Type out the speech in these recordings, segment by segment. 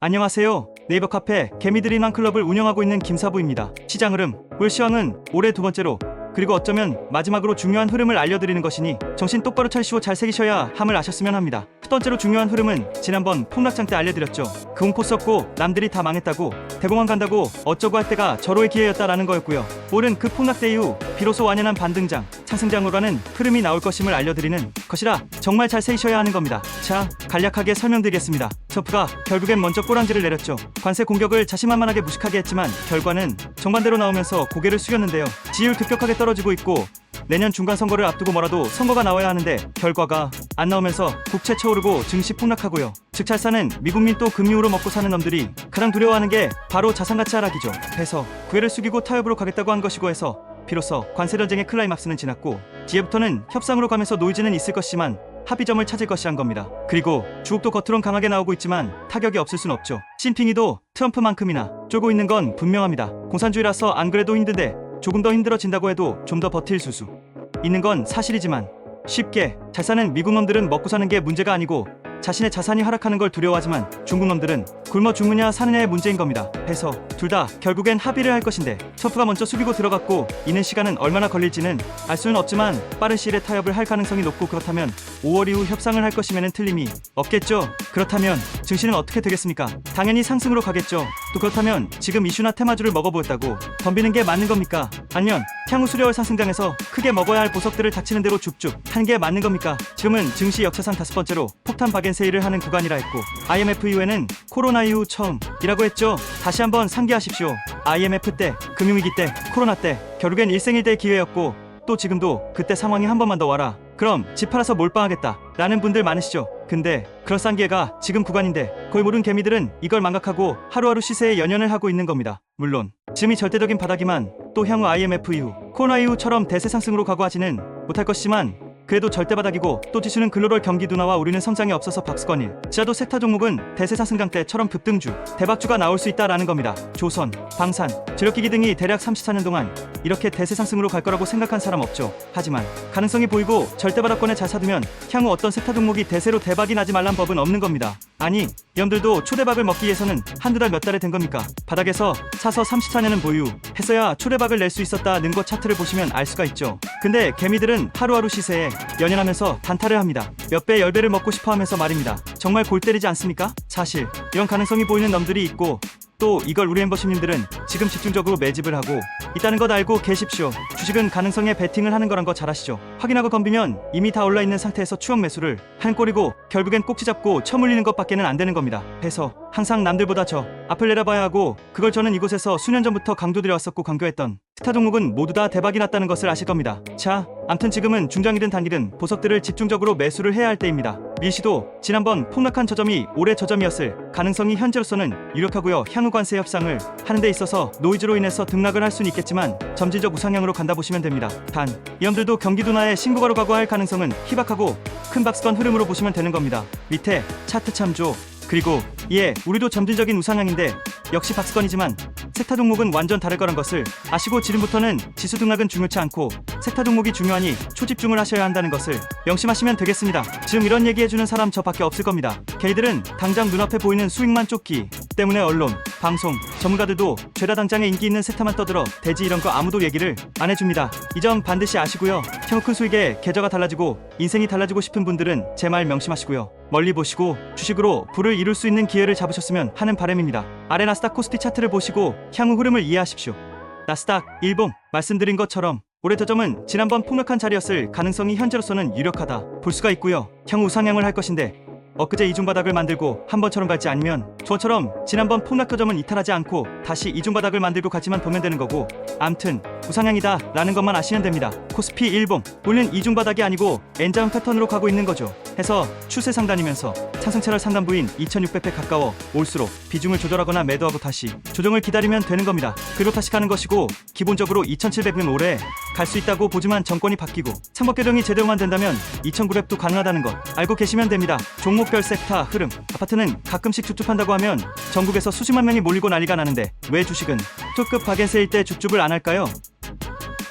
안녕하세요. 네이버 카페 개미들이 난 클럽을 운영하고 있는 김사부입니다. 시장 흐름, 올 시황은 올해 두 번째로 그리고 어쩌면 마지막으로 중요한 흐름을 알려드리는 것이니 정신 똑바로 차리시고 잘 새기셔야 함을 아셨으면 합니다. 첫 번째로 중요한 흐름은 지난번 폭락장 때 알려드렸죠. 그 공포 썼고 남들이 다 망했다고 대공황 간다고 어쩌고 할 때가 절호의 기회였다라는 거였고요. 올은 그 폭락대 이후 비로소 완연한 반등장, 상승장으로 가는 흐름이 나올 것임을 알려드리는 것이라 정말 잘 새기셔야 하는 겁니다. 자, 간략하게 설명드리겠습니다. 트럼프가 결국엔 먼저 꼬랑지를 내렸죠. 관세 공격을 자신만만하게 무식하게 했지만 결과는 정반대로 나오면서 고개를 숙였는데요. 지지율 급격하게 떨어지고 있고 내년 중간선거를 앞두고 뭐라도 선거가 나와야 하는데 결과가 안 나오면서 국채 쳐오르고 증시 폭락하고요. 즉 잘 사는 미국민 또 금융으로 먹고 사는 놈들이 가장 두려워하는 게 바로 자산가치 하락이죠. 해서 고개를 숙이고 타협으로 가겠다고 한 것이고 해서 비로소 관세전쟁의 클라이막스는 지났고 뒤에부터는 협상으로 가면서 노이즈는 있을 것이지만 합의점을 찾을 것이란 겁니다. 그리고 주옥도 겉으론 강하게 나오고 있지만 타격이 없을 순 없죠. 신핑이도 트럼프만큼이나 쪼고 있는 건 분명합니다. 공산주의라서 안 그래도 힘든데 조금 더 힘들어진다고 해도 좀 더 버틸 수수 있는 건 사실이지만 쉽게 잘 사는 미국 놈들은 먹고 사는 게 문제가 아니고 자신의 자산이 하락하는 걸 두려워하지만 중국 놈들은 굶어 죽느냐 사느냐의 문제인 겁니다. 해서 둘 다 결국엔 합의를 할 것인데 트럼프가 먼저 숙이고 들어갔고 이는 시간은 얼마나 걸릴지는 알 수는 없지만 빠른 시일에 타협을 할 가능성이 높고 그렇다면 5월 이후 협상을 할 것이면은 틀림이 없겠죠. 그렇다면 증시는 어떻게 되겠습니까? 당연히 상승으로 가겠죠. 또 그렇다면 지금 이슈나 테마주를 먹어보였다고 덤비는 게 맞는 겁니까? 아니면 향후 수려월 상승장에서 크게 먹어야 할 보석들을 닥치는 대로 줍줍 하는 게 맞는 겁니까? 지금은 증시 역사상 5번째로 폭탄 박앤세일을 하는 구간이라 했고 IMF 이후에는 코로나 이후 처음이라고 했죠. 다시 한번 상기하십시오. IMF 때, 금융위기 때, 코로나 때 결국엔 일생일대의 기회였고 또 지금도 그때 상황이 한 번만 더 와라. 그럼 집 팔아서 몰빵하겠다 라는 분들 많으시죠. 근데 그럴싸한 기회가 지금 구간인데 거의 모든 개미들은 이걸 망각하고 하루하루 시세에 연연을 하고 있는 겁니다. 물론 지금이 절대적인 바닥이만 또 향후 IMF 이후 코로나 이후처럼 대세 상승으로 각오하지는 못할 것이지만 그래도 절대 바닥이고 또 지수는 글로벌 경기 둔화와 우리는 성장이 없어서 박스권일. 지하도 섹터 종목은 대세 상승장 때처럼 급등주, 대박주가 나올 수 있다라는 겁니다. 조선, 방산, 주력기기 등이 대략 34년 동안 이렇게 대세 상승으로 갈 거라고 생각한 사람 없죠. 하지만 가능성이 보이고 절대 바닥권에 잘 사두면 향후 어떤 섹터 종목이 대세로 대박이 나지 말란 법은 없는 겁니다. 아니, 여러분들도 초대박을 먹기 위해서는 한두 달 몇 달에 된 겁니까? 바닥에서 사서 34년은 보유했어야 초대박을 낼 수 있었다는 것 차트를 보시면 알 수가 있죠. 근데 개미들은 하루하루 시세에 연연하면서 단타를 합니다. 몇 배, 10배를 먹고 싶어 하면서 말입니다. 정말 골 때리지 않습니까? 사실 이런 가능성이 보이는 놈들이 있고 또 이걸 우리 멤버십님들은 지금 집중적으로 매집을 하고 있다는 것 알고 계십시오. 주식은 가능성에 베팅을 하는 거란 거 잘 아시죠? 확인하고 덤비면 이미 다 올라있는 상태에서 추억 매수를 한 꼴이고 결국엔 꼭지 잡고 처물리는 것밖에는 안 되는 겁니다. 해서 항상 남들보다 저 앞을 내다봐야 하고 그걸 저는 이곳에서 수년 전부터 강조드려왔었고 강조했던 스타 종목은 모두 다 대박이 났다는 것을 아실 겁니다. 자, 암튼 지금은 중장이든 단기든 보석들을 집중적으로 매수를 해야 할 때입니다. 밀시도 지난번 폭락한 저점이 올해 저점이었을 가능성이 현재로서는 유력하고요. 향후 관세 협상을 하는 데 있어서 노이즈로 인해서 등락을 할 수는 있겠지만 점진적 우상향으로 간다 보시면 됩니다. 단, 이염들도 경기 둔화의 신고가로 각오할 가능성은 희박하고 큰 박스권 흐름으로 보시면 되는 겁니다. 밑에 차트 참조. 그리고 우리도 점진적인 우상향인데 역시 박스권이지만 섹터 종목은 완전 다를 거란 것을 아시고 지금부터는 지수 등락은 중요치 않고 섹터 종목이 중요하니 초집중을 하셔야 한다는 것을 명심하시면 되겠습니다. 지금 이런 얘기해주는 사람 저밖에 없을 겁니다. 걔들은 당장 눈앞에 보이는 수익만 쫓기 때문에 언론, 방송, 전문가들도 죄다 당장에 인기 있는 섹터만 떠들어 대지 이런 거 아무도 얘기를 안 해줍니다. 이 점 반드시 아시고요. 향후 큰 수익에 계좌가 달라지고 인생이 달라지고 싶은 분들은 제 말 명심하시고요. 멀리 보시고 주식으로 부를 이룰 수 있는 기회를 잡으셨으면 하는 바람입니다. 아래 나스닥 코스피 차트를 보시고 향후 흐름을 이해하십시오. 나스닥 일봉 말씀드린 것처럼 올해 저점은 지난번 폭락한 자리였을 가능성이 현재로서는 유력하다 볼 수가 있고요. 향후 우상향을 할 것인데 엊그제 이중바닥을 만들고 한번처럼 갈지 아니면 저처럼 지난번 폭락 저점은 이탈하지 않고 다시 이중바닥을 만들고 갈지만 보면 되는 거고 암튼 우상향이다 라는 것만 아시면 됩니다. 코스피 일봉 오늘은 이중바닥이 아니고 N자형 패턴으로 가고 있는 거죠. 해서 추세 상단이면서 상승차랄 상단부인 2600배 가까워 올수록 비중을 조절하거나 매도하고 다시 조정을 기다리면 되는 겁니다. 그리고 다시 가는 것이고 기본적으로 2700은 올해 갈 수 있다고 보지만 정권이 바뀌고 창법 개정이 제대로만 된다면 2900도 가능하다는 것 알고 계시면 됩니다. 종목별 섹터 흐름 아파트는 가끔씩 줍줍한다고 하면 전국에서 수십만 명이 몰리고 난리가 나는데 왜 주식은 초급 박앤세일 때 줍줍을 안 할까요?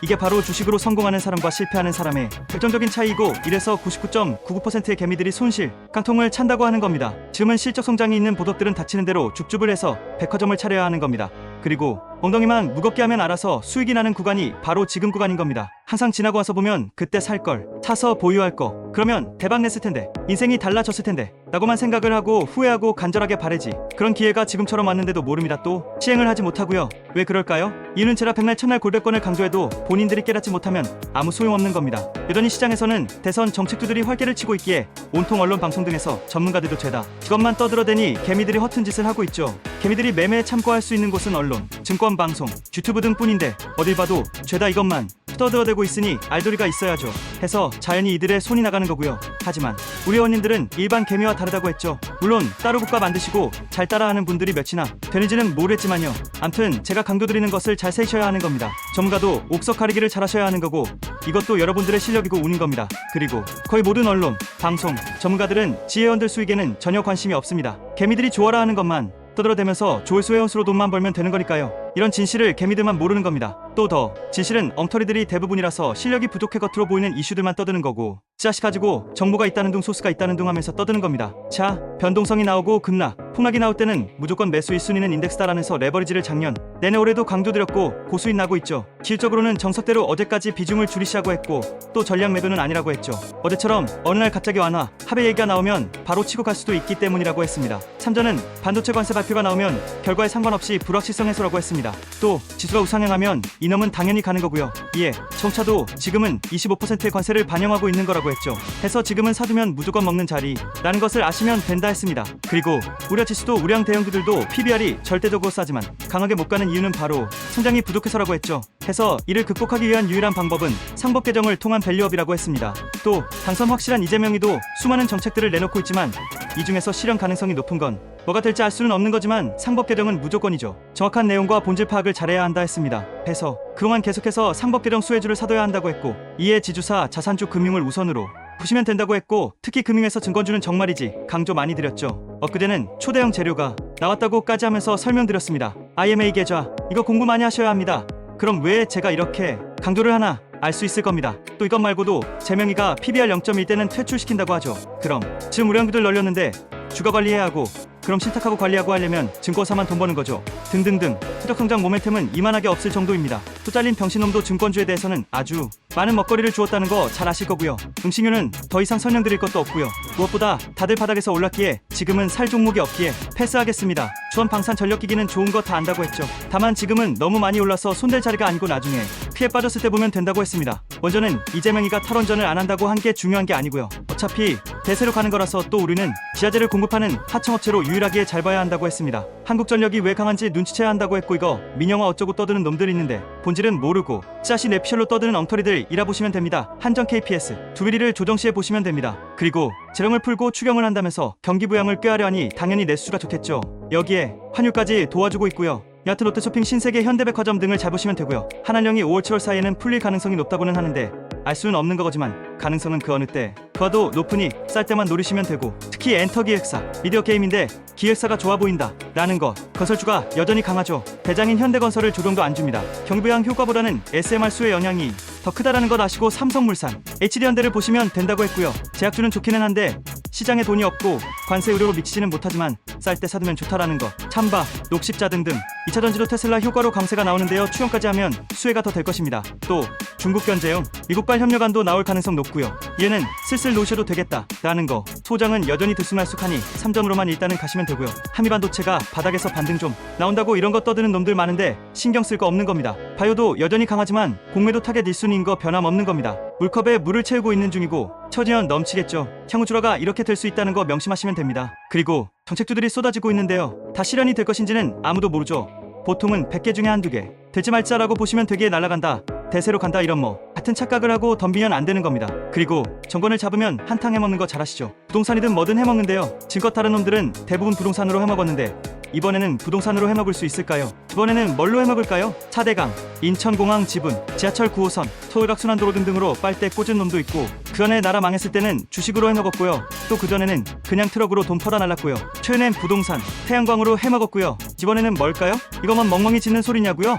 이게 바로 주식으로 성공하는 사람과 실패하는 사람의 결정적인 차이이고, 이래서 99.99%의 개미들이 손실, 깡통을 찬다고 하는 겁니다. 지금은 실적 성장이 있는 보석들은 다치는 대로 줍줍을 해서 백화점을 차려야 하는 겁니다. 그리고 엉덩이만 무겁게 하면 알아서 수익이 나는 구간이 바로 지금 구간인 겁니다. 항상 지나고 와서 보면 그때 살 걸, 사서 보유할 거, 그러면 대박 냈을 텐데, 인생이 달라졌을 텐데 라고만 생각을 하고 후회하고 간절하게 바래지, 그런 기회가 지금처럼 왔는데도 모릅니다. 또 시행을 하지 못하고요. 왜 그럴까요? 이유는 제가 백날 천날 골백번을 강조해도 본인들이 깨닫지 못하면 아무 소용없는 겁니다. 여전히 시장에서는 대선 정책주들이 활개를 치고 있기에 온통 언론 방송 등에서 전문가들도 죄다 그것만 떠들어대니 개미들이 허튼 짓을 하고 있죠. 개미들이 매매에 참고할 수 있는 곳은 언론, 증권 방송, 유튜브 등뿐인데 어딜 봐도 죄다 이것만 떠들어대고 있으니 알도리가 있어야죠 해서 자연히 이들의 손이 나가는 거고요. 하지만 우리 의원님들은 일반 개미와 다르다고 했죠. 물론 따로 국가 만드시고 잘 따라하는 분들이 몇이나 되는지는 모르겠지만요. 암튼 제가 강조드리는 것을 잘 세셔야 하는 겁니다. 전문가도 옥석 가리기를 잘 하셔야 하는 거고, 이것도 여러분들의 실력이고 운인 겁니다. 그리고 거의 모든 언론, 방송, 전문가들은 지혜원들 수익에는 전혀 관심이 없습니다. 개미들이 좋아라 하는 것만 떠들어대면서 조회수 회원수로 돈만 벌면 되는 거니까요. 이런 진실을 개미들만 모르는 겁니다. 또 더 진실은 엉터리들이 대부분이라서 실력이 부족해 겉으로 보이는 이슈들만 떠드는 거고, 찌라시 가지고 정보가 있다는 둥 소스가 있다는 둥 하면서 떠드는 겁니다. 자, 변동성이 나오고 급락, 폭락이 나올 때는 무조건 매수 1순위는 인덱스다라면서 레버리지를 작년, 내내 올해도 강조드렸고 고수익 나고 있죠. 기술적으로는 정석대로 어제까지 비중을 줄이시라고 했고, 또 전략 매도는 아니라고 했죠. 어제처럼 어느 날 갑자기 완화, 합의 얘기가 나오면 바로 치고 갈 수도 있기 때문이라고 했습니다. 참전은 반도체 관세 발표가 나오면 결과에 상관없이 불확실성 해소라고 했습니다. 또 지수가 우상향하면 이놈은 당연히 가는 거고요. 이에 청차도 지금은 25%의 관세를 반영하고 있는 거라고 했죠. 해서 지금은 사두면 무조건 먹는 자리라는 것을 아시면 된다 했습니다. 그리고 우려 지수도 우량 대형주들도 PBR이 절대적으로 싸지만 강하게 못 가는 이유는 바로 성장이 부족해서라고 했죠. 해서 이를 극복하기 위한 유일한 방법은 상법 개정을 통한 밸류업이라고 했습니다. 또 당선 확실한 이재명이도 수많은 정책들을 내놓고 있지만 이 중에서 실현 가능성이 높은 건 뭐가 될지 알 수는 없는 거지만 상법 개정은 무조건이죠. 정확한 내용과 본질 파악을 잘해야 한다 했습니다. 해서 그동안 계속해서 상법 개정 수혜주를 사둬야 한다고 했고, 이에 지주사, 자산주, 금융을 우선으로 보시면 된다고 했고, 특히 금융에서 증권주는 정말이지 강조 많이 드렸죠. 엊그제는 초대형 재료가 나왔다고까지 하면서 설명드렸습니다. IMA 계좌 이거 공부 많이 하셔야 합니다. 그럼 왜 제가 이렇게 강조를 하나 알 수 있을 겁니다. 또 이것 말고도 재명이가 PBR 0.1 때는 퇴출시킨다고 하죠. 그럼 지금 우량주들 널렸는데 주가 관리해야 하고, 그럼 신탁하고 관리하고 하려면 증권사만 돈 버는 거죠. 등등등 후적성장 모멘텀은 이만하게 없을 정도입니다. 또 잘린 병신놈도 증권주에 대해서는 아주 많은 먹거리를 주었다는 거 잘 아실 거고요. 음식료는 더 이상 설명드릴 것도 없고요. 무엇보다 다들 바닥에서 올랐기에 지금은 살 종목이 없기에 패스하겠습니다. 주원 방산 전력기기는 좋은 거 다 안다고 했죠. 다만 지금은 너무 많이 올라서 손댈 자리가 아니고 나중에 피해 빠졌을 때 보면 된다고 했습니다. 먼저는 이재명이가 탈원전을 안 한다고 한 게 중요한 게 아니고요. 어차피 대세로 가는 거라서, 또 우리는 지하재를 공급하는 하청업체로 유일하게 잘 봐야 한다고 했습니다. 한국전력이 왜 강한지 눈치채야 한다고 했고, 이거 민영화 어쩌고 떠드는 놈들 있는데 본질은 모르고 찌라시 내피셜로 떠드는 엉터리들 이라보시면 됩니다. 한전 KPS 두비리를 조정시해 보시면 됩니다. 그리고 재령을 풀고 추경을 한다면서 경기 부양을 꾀하려 하니 당연히 내수가 좋겠죠. 여기에 환율까지 도와주고 있고요. 여하튼 롯데쇼핑, 신세계, 현대백화점 등을 잘 보시면 되고요. 한한령이 5월 7월 사이에는 풀릴 가능성이 높다고는 하는데 알 수는 없는 거지만 가능성은 그 어느 때 그와도 높으니 쌀 때만 노리시면 되고, 특히 엔터기획사 미디어 게임인데 기획사가 좋아 보인다 라는 것, 건설주가 여전히 강하죠. 대장인 현대건설을 조정도 안 줍니다. 경부양 효과보다는 SMR 수의 영향이 더 크다라는 것 아시고 삼성물산, HD현대를 보시면 된다고 했고요. 제약주는 좋기는 한데 시장에 돈이 없고 관세 의료로 미치지는 못하지만 쌀 때 사두면 좋다라는 것, 찬바, 녹십자 등등 2차전지도 테슬라 효과로 강세가 나오는데요. 추경까지 하면 수혜가 더 될 것입니다. 또 중국 견제용, 미국발 협력안도 나올 가능성 높고요. 얘는 슬슬 놓으셔도 되겠다 라는 거. 소장은 여전히 들쑥날쑥하니 3전으로만 일단은 가시면 되고요. 한미반도체가 바닥에서 반등 좀 나온다고 이런 거 떠드는 놈들 많은데 신경 쓸 거 없는 겁니다. 바이오도 여전히 강하지만 공매도 타겟 1순위인 거 변함없는 겁니다. 물컵에 물을 채우고 있는 중이고 처지연 넘치겠죠. 향후 주가가 이렇게 될 수 있다는 거 명심하시면 됩니다. 그리고 정책주들이 쏟아지고 있는데요. 다 실현이 될 것인지는 아무도 모르죠. 보통은 100개 중에 한두 개 될지 말지라고 보시면 되기에 날아간다, 대세로 간다, 이런 뭐 같은 착각을 하고 덤비면 안 되는 겁니다. 그리고 정권을 잡으면 한탕 해먹는 거 잘 아시죠. 부동산이든 뭐든 해먹는데요. 증거 다른 놈들은 대부분 부동산으로 해먹었는데 이번에는 부동산으로 해먹을 수 있을까요? 이번에는 뭘로 해먹을까요? 4대강, 인천공항 지분, 지하철 9호선, 서울각순환도로 등등으로 빨대 꽂은 놈도 있고, 그 전에 나라 망했을 때는 주식으로 해먹었고요. 또 그전에는 그냥 트럭으로 돈 퍼다 날랐고요. 최근엔 부동산, 태양광으로 해먹었고요. 이번에는 뭘까요? 이것만 멍멍이 짖는 소리냐고요?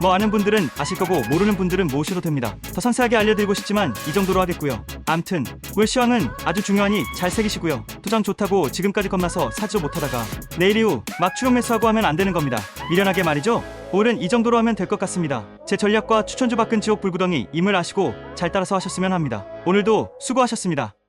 뭐 아는 분들은 아실 거고 모르는 분들은 모으셔도 됩니다. 더 상세하게 알려드리고 싶지만 이 정도로 하겠고요. 암튼 물시황은 아주 중요하니 잘 새기시고요. 도장 좋다고 지금까지 겁나서 사지도 못하다가 내일 이후 막 추격 매수하고 하면 안 되는 겁니다. 미련하게 말이죠. 오늘은 이 정도로 하면 될 것 같습니다. 제 전략과 추천주 바꾼 지옥 불구덩이 임을 아시고 잘 따라서 하셨으면 합니다. 오늘도 수고하셨습니다.